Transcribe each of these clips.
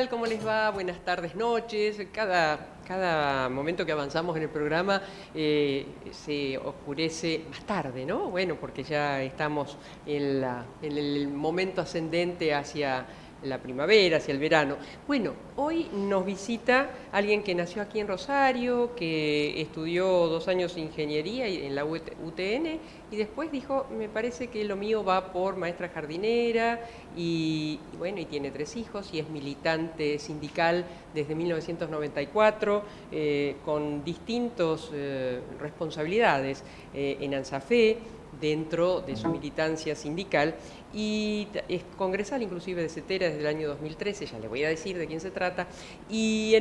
tal? ¿Cómo les va? Buenas tardes, noches. Cada momento que avanzamos en el programa se oscurece más tarde, ¿no? Bueno, porque ya estamos en el momento ascendente hacia la primavera, hacia el verano. Bueno, hoy nos visita alguien que nació aquí en Rosario, que estudió 2 años de ingeniería en la UTN y después dijo, me parece que lo mío va por maestra jardinera y bueno, y tiene 3 hijos y es militante sindical desde 1994 con distintas responsabilidades en ANSAFE, dentro de su militancia sindical y es congresal inclusive de CETERA desde el año 2013, ya le voy a decir de quién se trata, y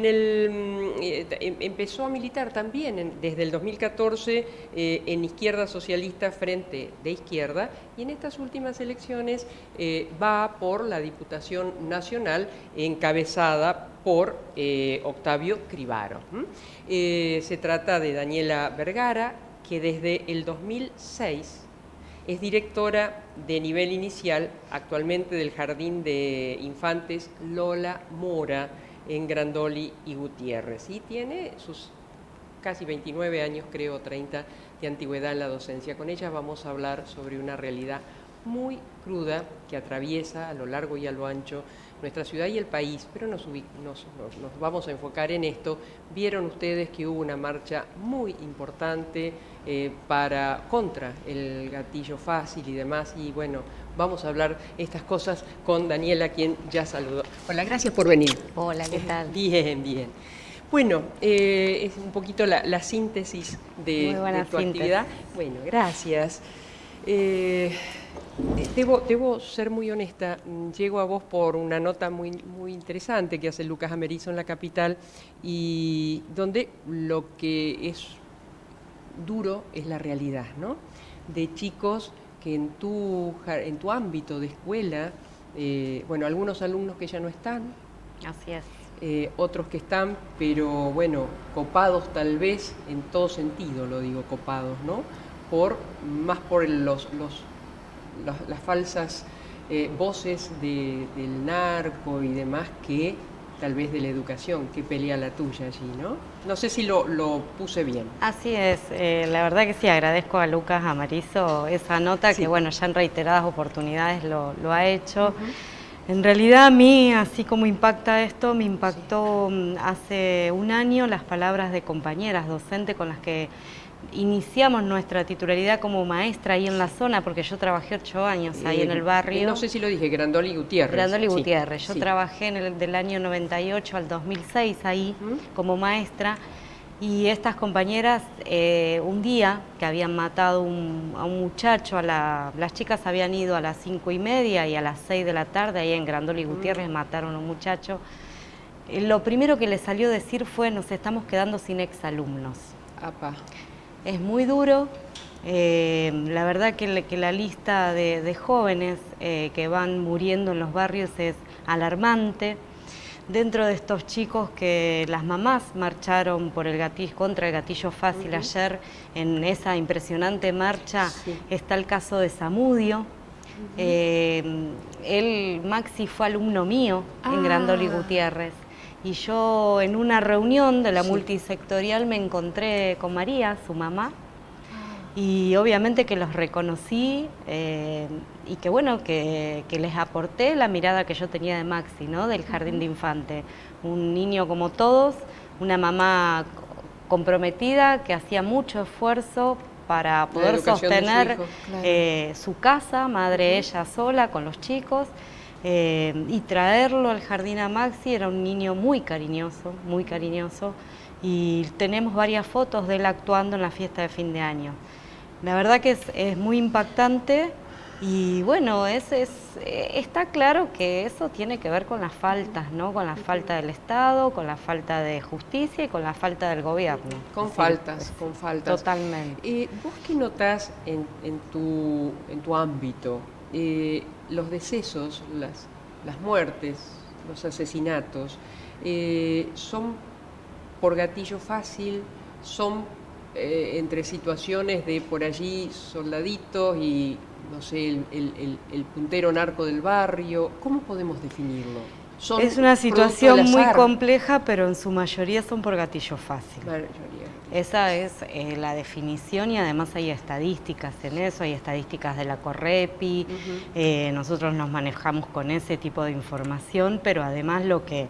empezó a militar también desde el 2014 en Izquierda Socialista Frente de Izquierda y en estas últimas elecciones va por la Diputación Nacional encabezada por Octavio Cribaro. Se trata de Daniela Vergara, que desde el 2006 es directora de nivel inicial actualmente del Jardín de Infantes Lola Mora en Grandoli y Gutiérrez y tiene sus casi 29 años, creo 30, de antigüedad en la docencia. Con ella vamos a hablar sobre una realidad muy cruda que atraviesa a lo largo y a lo ancho nuestra ciudad y el país, pero nos vamos a enfocar en esto. Vieron ustedes que hubo una marcha muy importante contra el gatillo fácil y demás, y bueno, vamos a hablar estas cosas con Daniela, quien ya saludó. Hola, gracias por venir. Hola, ¿qué tal? Bien, bien. Bueno, es un poquito la síntesis de tu actividad. Bueno, gracias. Debo ser muy honesta, llego a vos por una nota muy interesante que hace Lucas Amerizo en La Capital y donde lo que es duro es la realidad, ¿no? De chicos que en tu ámbito de escuela, bueno, algunos alumnos que ya no están. Así es. Otros que están, pero bueno, copados tal vez, en todo sentido lo digo, copados, ¿no? Más por las falsas voces del narco y demás que tal vez de la educación, que pelea la tuya allí, ¿no? No sé si lo puse bien. Así es, la verdad que sí, agradezco a Lucas Amarizo esa nota, sí, que bueno, ya en reiteradas oportunidades lo ha hecho. En realidad a mí, así como impacta esto, me impactó hace un año las palabras de compañeras docentes con las que iniciamos nuestra titularidad como maestra ahí en la zona, porque yo trabajé 8 años ahí en el barrio. No sé si lo dije, Grandoli y Gutiérrez. Grandoli y Gutiérrez. Yo trabajé del año 98 al 2006 ahí como maestra. Y estas compañeras, un día que habían matado a un muchacho, las chicas habían ido a las 5:30 y a las 6 de la tarde, ahí en Grandoli y Gutiérrez mataron a un muchacho. Lo primero que les salió a decir fue, nos estamos quedando sin exalumnos. Apa. Es muy duro, la verdad que la lista de jóvenes que van muriendo en los barrios es alarmante. Dentro de estos chicos que las mamás marcharon por contra el gatillo fácil ayer, en esa impresionante marcha, está el caso de Zamudio. Maxi fue alumno mío en Grandoli Gutiérrez. Y yo en una reunión de la multisectorial me encontré con María, su mamá, y obviamente que los reconocí y que bueno, que les aporté la mirada que yo tenía de Maxi, ¿no? Del jardín de infante. Un niño como todos, una mamá comprometida que hacía mucho esfuerzo para poder sostener su casa, madre ella sola con los chicos. Y traerlo al jardín a Maxi, era un niño muy cariñoso, y tenemos varias fotos de él actuando en la fiesta de fin de año. La verdad que es muy impactante y bueno, está claro que eso tiene que ver con las faltas, ¿no? Con la falta del Estado, con la falta de justicia y con la falta del gobierno. Con faltas. Totalmente. ¿Vos qué notás en tu ámbito? Los decesos, las muertes, los asesinatos, ¿son por gatillo fácil? ¿Son entre situaciones de por allí soldaditos y, no sé, el puntero narco del barrio? ¿Cómo podemos definirlo? Es una situación muy compleja, pero en su mayoría son por gatillo fácil. Esa es la definición y además hay estadísticas en eso, hay estadísticas de la Correpi, nosotros nos manejamos con ese tipo de información, pero además lo que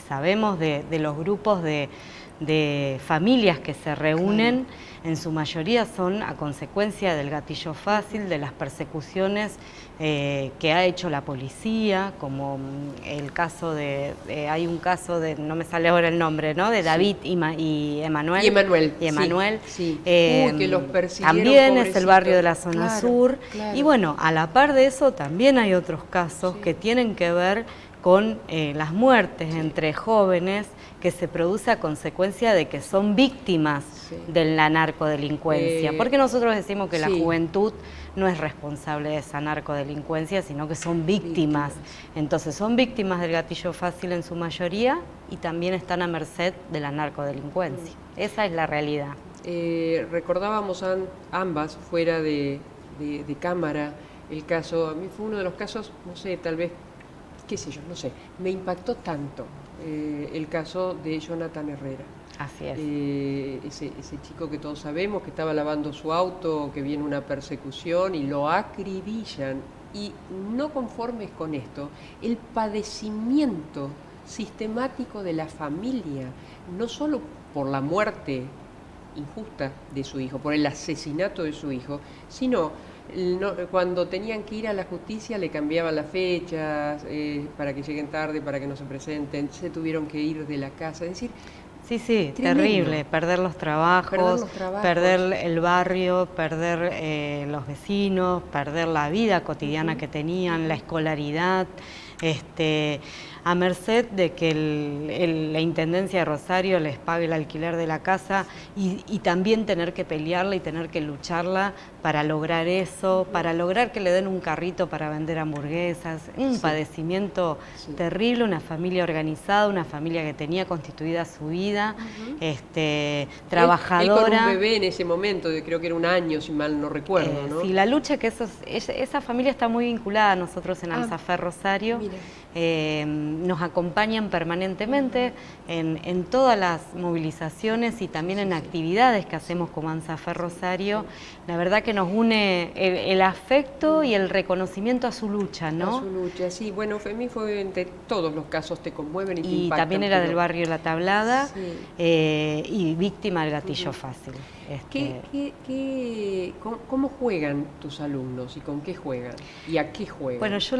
sabemos de los grupos de familias que se reúnen, en su mayoría son a consecuencia del gatillo fácil, de las persecuciones que ha hecho la policía, como el caso hay un caso de, no me sale ahora el nombre, ¿no? De David y Emanuel. Y Emanuel. Sí. Que los persiguieron, también es el barrio de la zona sur. Y bueno, a la par de eso también hay otros casos que tienen que ver con las muertes entre jóvenes que se produce a consecuencia de que son víctimas de la narcodelincuencia. Porque nosotros decimos que la juventud no es responsable de esa narcodelincuencia, sino que son víctimas. Entonces son víctimas del gatillo fácil en su mayoría y también están a merced de la narcodelincuencia. Esa es la realidad. Recordábamos ambas fuera de cámara el caso, a mí fue uno de los casos, no sé, tal vez, qué sé yo, no sé, me impactó tanto el caso de Jonathan Herrera. Así es. Ese chico que todos sabemos que estaba lavando su auto, que viene una persecución y lo acribillan. Y no conformes con esto, el padecimiento sistemático de la familia, no solo por la muerte injusta de su hijo, por el asesinato de su hijo, sino cuando tenían que ir a la justicia le cambiaban las fechas para que lleguen tarde, para que no se presenten, se tuvieron que ir de la casa, es decir... Sí, terrible, perder los trabajos, perder el barrio, perder los vecinos, perder la vida cotidiana que tenían, la escolaridad, a merced de que la Intendencia de Rosario les pague el alquiler de la casa y también tener que pelearla y tener que lucharla para lograr eso, para lograr que le den un carrito para vender hamburguesas, un padecimiento terrible, una familia organizada, una familia que tenía constituida su vida, trabajadora. Él con un bebé en ese momento, creo que era un año, si mal no recuerdo, ¿no? Sí, la lucha que esa familia está muy vinculada a nosotros en Alzafer Rosario. Nos acompañan permanentemente en todas las movilizaciones y también en actividades que hacemos como ANSAFER Rosario. La verdad que nos une el afecto y el reconocimiento a su lucha, ¿no? A su lucha, sí. Bueno, a mí fue entre todos los casos te conmueven y te impactan. Y también era del barrio La Tablada y víctima del gatillo fácil. ¿Cómo juegan tus alumnos y con qué juegan? ¿Y a qué juegan? Bueno, yo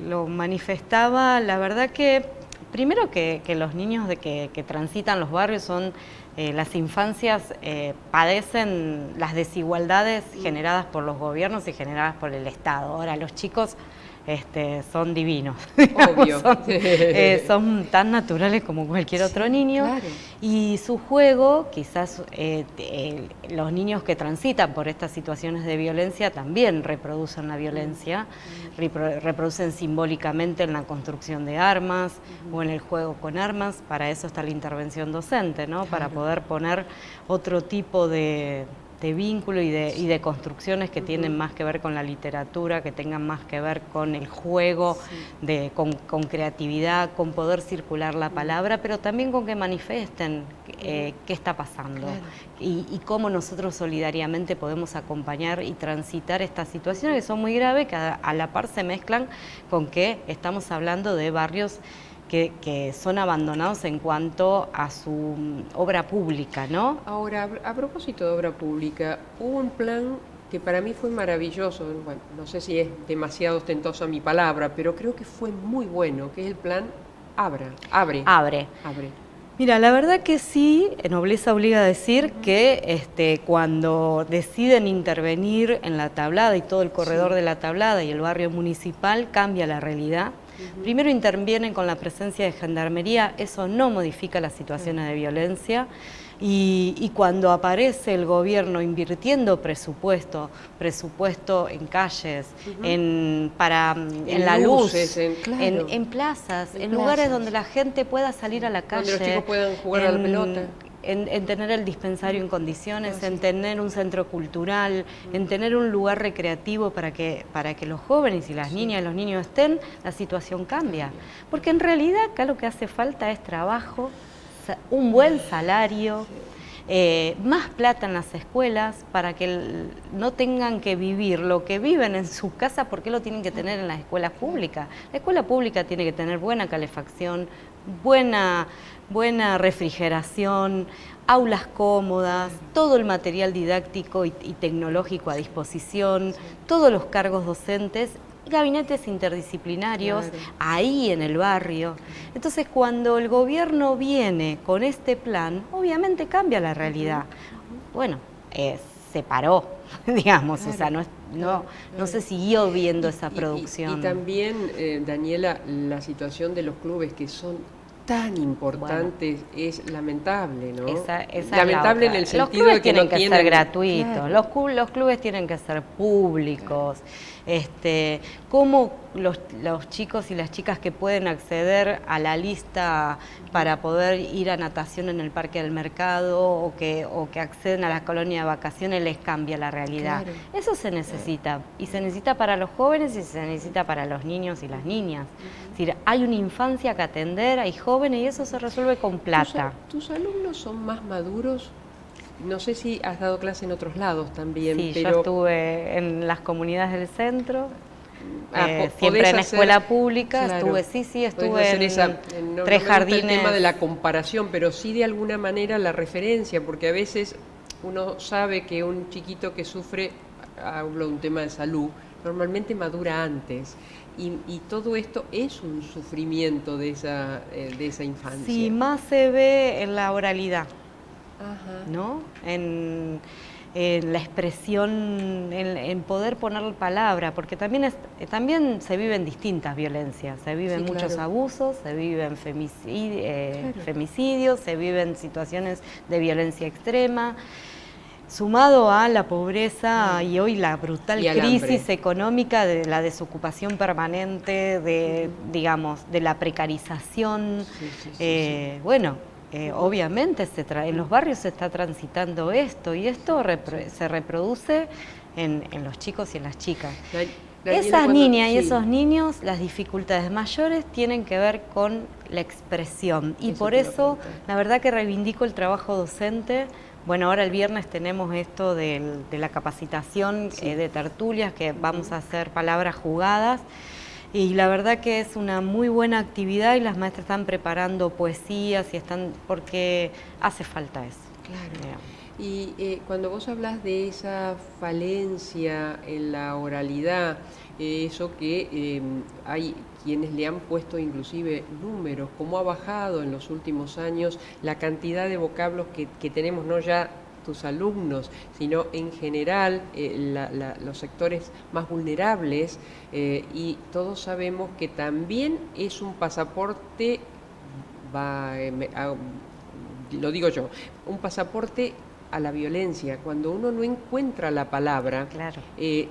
lo manifestaba, la verdad que primero que los niños que transitan los barrios son, las infancias padecen las desigualdades generadas por los gobiernos y generadas por el Estado. Ahora los chicos son divinos, obvio. son tan naturales como cualquier otro niño, claro. Y su juego, quizás los niños que transitan por estas situaciones de violencia también reproducen la violencia, reproducen simbólicamente en la construcción de armas o en el juego con armas. Para eso está la intervención docente, ¿no? Claro. Para poder poner otro tipo de vínculo y de construcciones que tienen más que ver con la literatura, que tengan más que ver con el juego, con creatividad, con poder circular la palabra, pero también con que manifiesten qué está pasando, claro. y cómo nosotros solidariamente podemos acompañar y transitar estas situaciones que son muy graves, que a la par se mezclan con que estamos hablando de barrios que son abandonados en cuanto a su obra pública, ¿no? Ahora, a propósito de obra pública, hubo un plan que para mí fue maravilloso, bueno, no sé si es demasiado ostentosa mi palabra, pero creo que fue muy bueno, que es el plan Abre. Mira, la verdad que sí, Nobleza obliga a decir que cuando deciden intervenir en La Tablada y todo el corredor de La Tablada y el barrio municipal, cambia la realidad. Primero intervienen con la presencia de gendarmería, eso no modifica las situaciones de violencia, y cuando aparece el gobierno invirtiendo presupuesto en calles, en la luces, luz, en plazas, en lugares donde la gente pueda salir a la calle. Donde los chicos puedan jugar a la pelota. en tener el dispensario en condiciones, en tener un centro cultural, en tener un lugar recreativo para que los jóvenes y las niñas y los niños estén, la situación cambia. Porque en realidad acá lo que hace falta es trabajo, un buen salario, más plata en las escuelas para que no tengan que vivir lo que viven en su casa, porque lo tienen que tener en las escuelas públicas. La escuela pública tiene que tener buena calefacción, buena refrigeración, aulas cómodas, todo el material didáctico y tecnológico a disposición, todos los cargos docentes, gabinetes interdisciplinarios ahí en el barrio. Entonces, cuando el gobierno viene con este plan, obviamente cambia la realidad. Bueno, se paró, digamos, o sea, no se siguió viendo esa producción. Y también, Daniela, la situación de los clubes que son tan importantes es lamentable, ¿no? Lamentable en el sentido de que tienen que ser gratuitos, los clubes tienen que ser públicos. Cómo los chicos y las chicas que pueden acceder a la lista para poder ir a natación en el Parque del Mercado o que acceden a la colonia de vacaciones les cambia la realidad. Claro. Eso se necesita, y se necesita para los jóvenes y se necesita para los niños y las niñas. Es decir, hay una infancia que atender, hay jóvenes y eso se resuelve con plata. ¿Tus alumnos son más maduros? No sé si has dado clase en otros lados también. Sí, pero yo estuve en las comunidades del centro, siempre en escuela pública, claro, estuve en 3 jardines. El tema de la comparación, pero sí de alguna manera la referencia, porque a veces uno sabe que un chiquito que sufre, hablo de un tema de salud, normalmente madura antes. Y todo esto es un sufrimiento de esa infancia. Sí, más se ve en la oralidad. ¿No? En la expresión, en poder poner palabra, porque también se viven distintas violencias, se viven muchos abusos, se viven femicidios, se viven situaciones de violencia extrema, sumado a la pobreza y hoy la brutal crisis económica de la desocupación permanente, de la precarización, bueno. Obviamente en los barrios se está transitando esto y esto se reproduce en los chicos y en las chicas. Esas niñas y esos niños, las dificultades mayores tienen que ver con la expresión y por eso la verdad que reivindico el trabajo docente. Bueno, ahora el viernes tenemos esto de la capacitación de tertulias, que vamos a hacer palabras jugadas. Y la verdad que es una muy buena actividad y las maestras están preparando poesías porque hace falta eso. Claro. Y cuando vos hablas de esa falencia en la oralidad, eso que hay quienes le han puesto inclusive números, cómo ha bajado en los últimos años la cantidad de vocablos que tenemos, no ya tus alumnos, sino en general los sectores más vulnerables, y todos sabemos que también es un pasaporte, lo digo yo, un pasaporte a la violencia. Cuando uno no encuentra la palabra,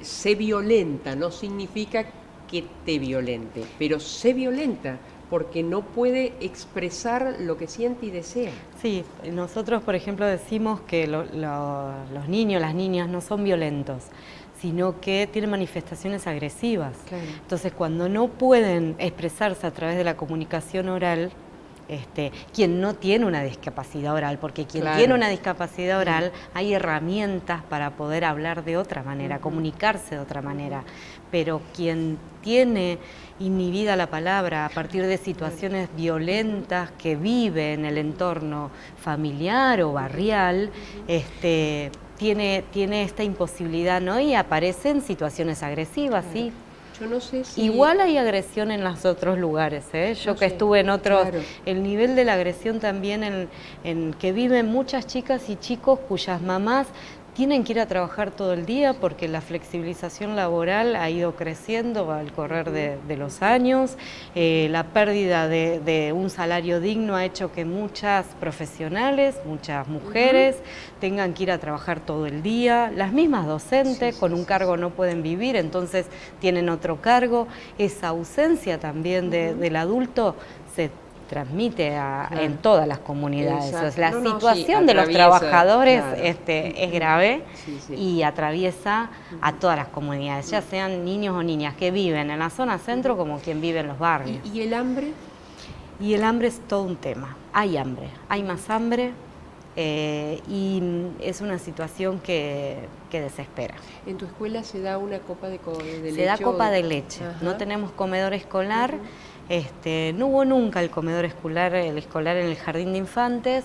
se violenta, no significa que te violente, pero se violenta porque no puede expresar lo que siente y desea. Sí, nosotros, por ejemplo, decimos que los niños, las niñas no son violentos, sino que tienen manifestaciones agresivas. Claro. Entonces, cuando no pueden expresarse a través de la comunicación oral, quien no tiene una discapacidad oral, porque quien tiene una discapacidad oral hay herramientas para poder hablar de otra manera, comunicarse de otra manera, pero quien tiene inhibida la palabra a partir de situaciones violentas que vive en el entorno familiar o barrial, tiene esta imposibilidad, ¿no? Y aparecen situaciones agresivas, ¿sí? Yo no sé si... Igual hay agresión en los otros lugares, ¿eh? Yo que estuve en otros, el nivel de la agresión también en que viven muchas chicas y chicos cuyas mamás tienen que ir a trabajar todo el día porque la flexibilización laboral ha ido creciendo al correr de los años. La pérdida de un salario digno ha hecho que muchas profesionales, muchas mujeres tengan que ir a trabajar todo el día. Las mismas docentes con un cargo no pueden vivir, entonces tienen otro cargo. Esa ausencia también del adulto transmite Claro. en todas las comunidades. Exacto. O sea, la No, situación sí, de los atraviesa, trabajadores claro. es grave Sí, sí. y atraviesa a todas las comunidades, ya sean niños o niñas que viven en la zona centro como quien vive en los barrios. ¿Y el hambre? Y el hambre es todo un tema. Hay hambre, hay más hambre y es una situación que desespera. ¿En tu escuela se da una copa de leche? Se da copa de leche. Ajá. No tenemos comedor escolar. No hubo nunca el comedor escolar en el jardín de infantes.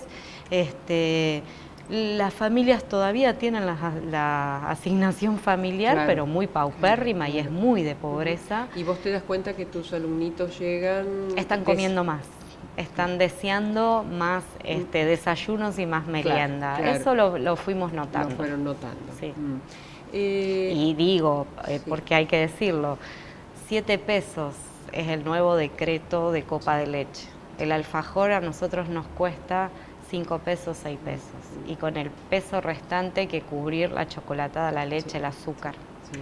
Las familias todavía tienen la asignación familiar, Claro. pero muy paupérrima y es muy de pobreza. ¿Y vos te das cuenta que tus alumnitos llegan? Están comiendo más. Están deseando más desayunos y más merienda. Claro. Eso lo fuimos notando. Lo fueron notando. Sí. Y digo, sí. porque hay que decirlo, 7 pesos es el nuevo decreto de copa de leche. El alfajor a nosotros nos cuesta 5 pesos, 6 pesos. Y con el peso restante hay que cubrir la chocolatada, la leche, el azúcar. Sí.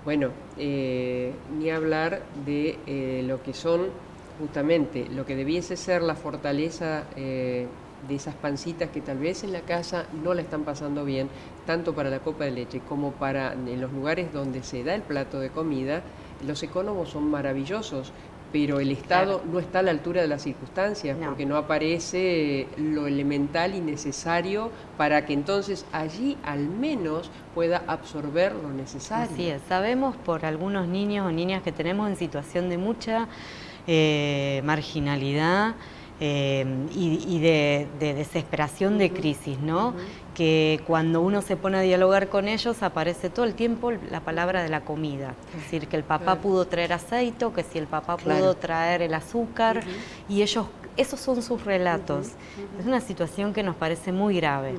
Bueno, ni hablar de lo que son justamente lo que debiese ser la fortaleza de esas pancitas que tal vez en la casa no la están pasando bien, tanto para la copa de leche como para en los lugares donde se da el plato de comida. Los economos son maravillosos, pero el Estado no está a la altura de las circunstancias, porque no aparece lo elemental y necesario para que entonces allí al menos pueda absorber lo necesario. Así es, sabemos por algunos niños o niñas que tenemos en situación de mucha marginalidad y de desesperación, de crisis, ¿no? Que cuando uno se pone a dialogar con ellos aparece todo el tiempo la palabra de la comida. Es decir, que el papá pudo traer aceite, o que si el papá pudo traer el azúcar, y esos son sus relatos. Es una situación que nos parece muy grave.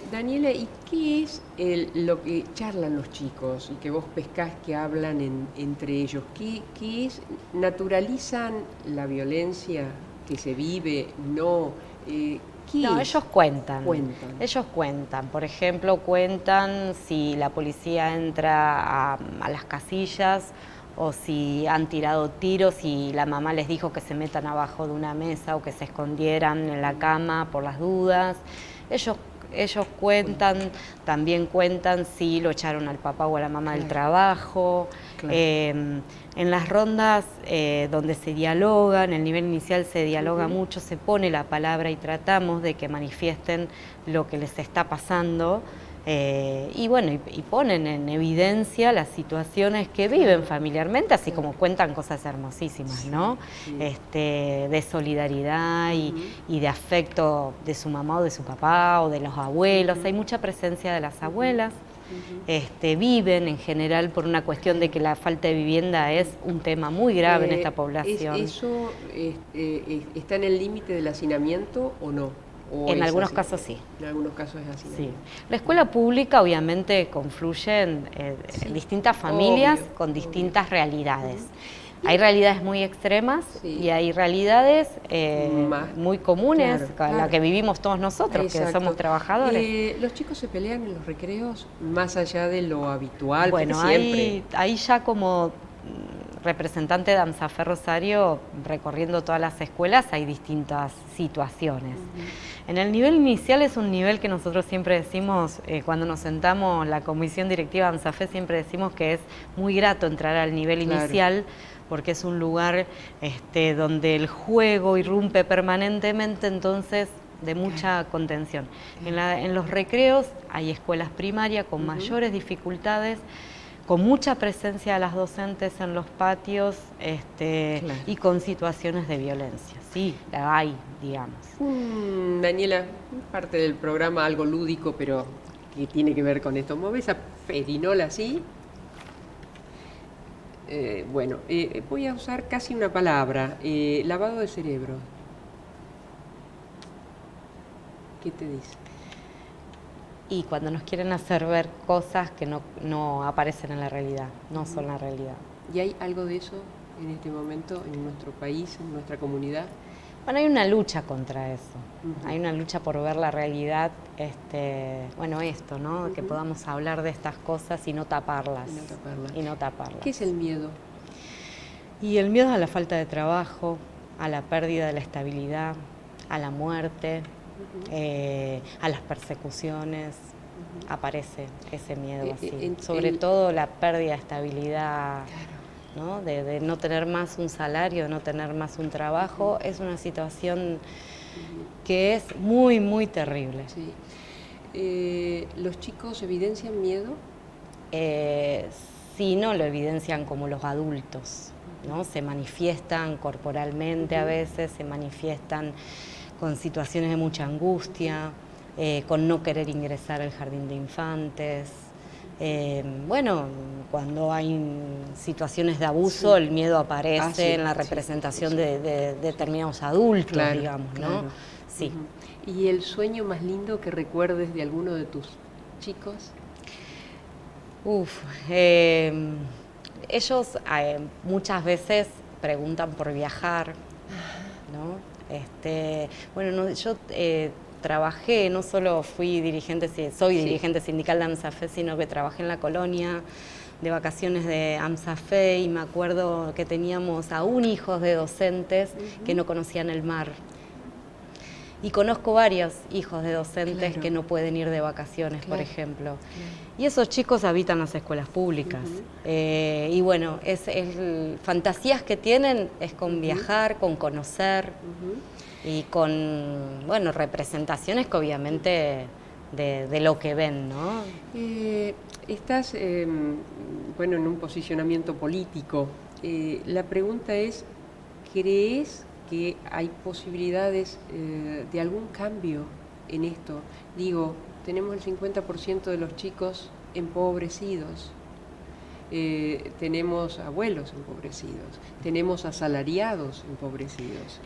Daniela, ¿y qué es lo que charlan los chicos y que vos pescás que hablan entre ellos? ¿Qué es? ¿Naturalizan la violencia que se vive? ¿No? No, ellos cuentan. Ellos cuentan. Por ejemplo, cuentan si la policía entra a las casillas o si han tirado tiros y la mamá les dijo que se metan abajo de una mesa o que se escondieran en la cama por las dudas. Ellos cuentan, también cuentan si lo echaron al papá o a la mamá del trabajo. En las rondas donde se dialoga, en el nivel inicial se dialoga mucho, se pone la palabra y tratamos de que manifiesten lo que les está pasando. Y ponen en evidencia las situaciones que viven familiarmente, así como cuentan cosas hermosísimas, ¿no? De solidaridad y de afecto de su mamá o de su papá o de los abuelos. Hay mucha presencia de las abuelas. Viven en general por una cuestión de que la falta de vivienda es un tema muy grave en esta población. ¿Eso está en el límite del hacinamiento o no? En algunos casos sí. En algunos casos es así. Sí. La escuela pública obviamente confluyen distintas familias con distintas realidades. Hay realidades muy extremas y hay realidades muy comunes, la que vivimos todos nosotros, que somos trabajadores. ¿Los chicos se pelean en los recreos más allá de lo habitual? Bueno, ahí ya como representante de AMSAFE Rosario, recorriendo todas las escuelas, hay distintas situaciones. En el nivel inicial es un nivel que nosotros siempre decimos, cuando nos sentamos la comisión directiva de AMSAFE, siempre decimos que es muy grato entrar al nivel inicial, porque es un lugar donde el juego irrumpe permanentemente, entonces de mucha contención. En los recreos hay escuelas primarias con mayores dificultades, con mucha presencia de las docentes en los patios y con situaciones de violencia. Sí, la hay, digamos. Daniela, parte del programa algo lúdico, pero que tiene que ver con esto. ¿Mueve esa perinola así? Voy a usar casi una palabra, lavado de cerebro. ¿Qué te dice? Y cuando nos quieren hacer ver cosas que no aparecen en la realidad, no son la realidad. ¿Y hay algo de eso en este momento en nuestro país, en nuestra comunidad? Bueno, hay una lucha contra eso. Hay una lucha por ver la realidad, ¿no? Que podamos hablar de estas cosas y no taparlas. ¿Qué es el miedo? Y el miedo a la falta de trabajo, a la pérdida de la estabilidad, a la muerte, a las persecuciones. Aparece ese miedo así. Sobre todo la pérdida de estabilidad, ¿no? De no tener más un salario, de no tener más un trabajo, es una situación que es muy, muy terrible. Sí. ¿Los chicos evidencian miedo? Sí, no lo evidencian como los adultos, ¿no? Se manifiestan corporalmente a veces, se manifiestan con situaciones de mucha angustia, con no querer ingresar al jardín de infantes. Bueno, cuando hay situaciones de abuso, el miedo aparece en la representación de determinados adultos, digamos, ¿no? Claro. Sí. ¿Y el sueño más lindo que recuerdes de alguno de tus chicos? Ellos muchas veces preguntan por viajar, ¿no? Bueno, yo trabajé, no solo fui dirigente, soy dirigente sindical de AMSAFE, sino que trabajé en la colonia de vacaciones de AMSAFE y me acuerdo que teníamos aún hijos de docentes que no conocían el mar. Y conozco varios hijos de docentes que no pueden ir de vacaciones, por ejemplo. Y esos chicos habitan las escuelas públicas. Y bueno, fantasías que tienen es con viajar, con conocer y con, bueno, representaciones que obviamente de lo que ven, ¿no? Estás, bueno, en un posicionamiento político. La pregunta es, ¿crees que hay posibilidades de algún cambio en esto? Digo, tenemos el 50% de los chicos empobrecidos, tenemos abuelos empobrecidos, tenemos asalariados empobrecidos.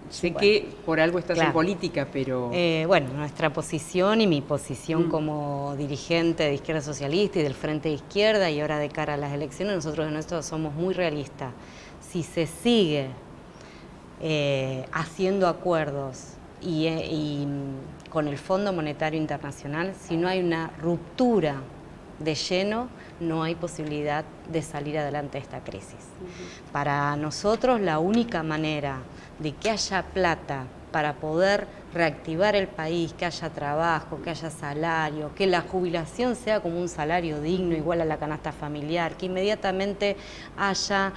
Sé que por algo estás en política, pero... Bueno, nuestra posición y mi posición como dirigente de Izquierda Socialista y del Frente de Izquierda, y ahora de cara a las elecciones, nosotros somos muy realistas. Si se sigue haciendo acuerdos y con el Fondo Monetario Internacional, si no hay una ruptura de lleno, no hay posibilidad de salir adelante de esta crisis. Para nosotros la única manera de que haya plata para poder reactivar el país, que haya trabajo, que haya salario, que la jubilación sea como un salario digno, igual a la canasta familiar, que inmediatamente haya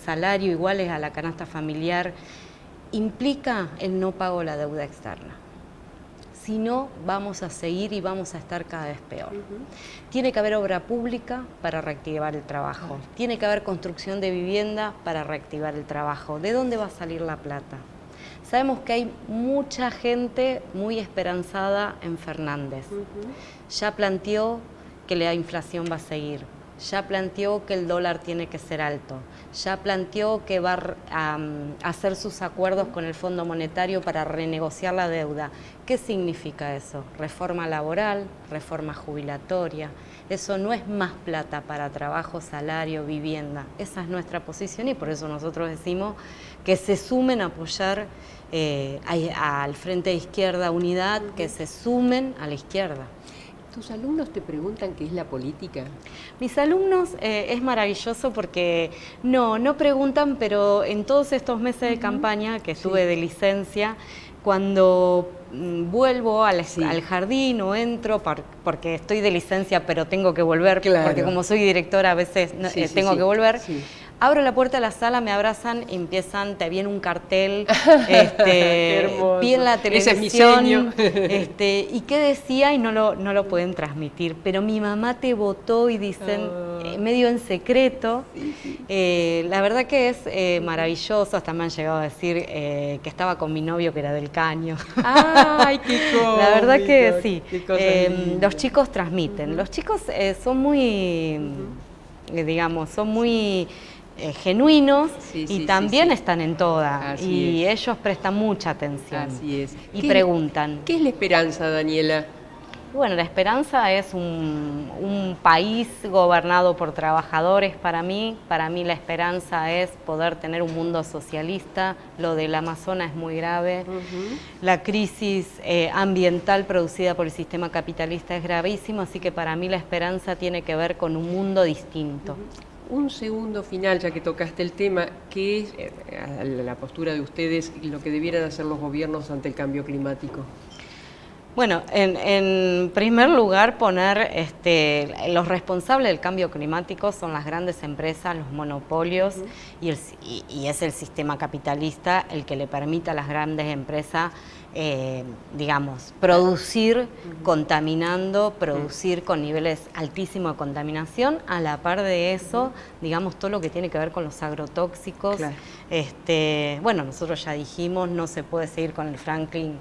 salario iguales a la canasta familiar, implica el no pago de la deuda externa. Si no, vamos a seguir y vamos a estar cada vez peor. Tiene que haber obra pública para reactivar el trabajo. Tiene que haber construcción de vivienda para reactivar el trabajo. ¿De dónde va a salir la plata? Sabemos que hay mucha gente muy esperanzada en Fernández. Ya planteó que la inflación va a seguir. Ya planteó que el dólar tiene que ser alto. Ya planteó que va a hacer sus acuerdos con el Fondo Monetario para renegociar la deuda. ¿Qué significa eso? Reforma laboral, reforma jubilatoria. Eso no es más plata para trabajo, salario, vivienda. Esa es nuestra posición y por eso nosotros decimos que se sumen a apoyar al Frente de Izquierda Unidad, que se sumen a la izquierda. ¿Tus alumnos te preguntan qué es la política? Mis alumnos es maravilloso porque no preguntan, pero en todos estos meses de campaña que estuve de licencia, cuando vuelvo al jardín o entro, porque estoy de licencia pero tengo que volver, porque como soy directora a veces tengo que volver. Abro la puerta de la sala, me abrazan y empiezan, te viene un cartel, piden la televisión, ese es mi sueño. ¿Y qué decía? Y no lo pueden transmitir. Pero mi mamá te votó y dicen, medio en secreto. La verdad que es maravilloso, hasta me han llegado a decir que estaba con mi novio que era del Caño. ¡Ay, qué cómico! La verdad que sí, los chicos transmiten. Los chicos son muy, digamos, son muy... genuinos y también están en toda y ellos prestan mucha atención y preguntan. ¿Qué es la esperanza, Daniela? Bueno, la esperanza es un país gobernado por trabajadores para mí la esperanza es poder tener un mundo socialista, lo del Amazonas es muy grave, la crisis ambiental producida por el sistema capitalista es gravísimo, así que para mí la esperanza tiene que ver con un mundo distinto. Un segundo final, ya que tocaste el tema, ¿qué es la postura de ustedes y lo que debieran hacer los gobiernos ante el cambio climático? Bueno, en primer lugar poner los responsables del cambio climático son las grandes empresas, los monopolios, y es el sistema capitalista el que le permite a las grandes empresas, digamos, producir contaminando, producir con niveles altísimos de contaminación. A la par de eso, digamos, todo lo que tiene que ver con los agrotóxicos. Claro. Bueno, nosotros ya dijimos, no se puede seguir con el fracking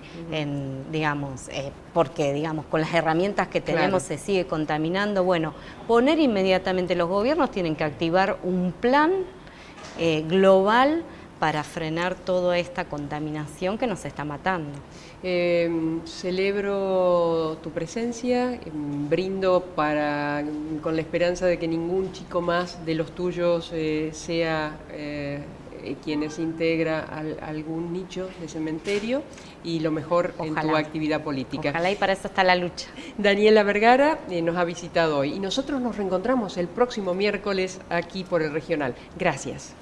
digamos, porque, digamos, con las herramientas que tenemos se sigue contaminando. Bueno, poner inmediatamente, los gobiernos tienen que activar un plan global para frenar toda esta contaminación que nos está matando. Celebro tu presencia, brindo con la esperanza de que ningún chico más de los tuyos sea quienes integra algún nicho de cementerio, y lo mejor en tu actividad política. Ojalá, y para eso está la lucha. Daniela Vergara nos ha visitado hoy y nosotros nos reencontramos el próximo miércoles aquí por el Regional. Gracias.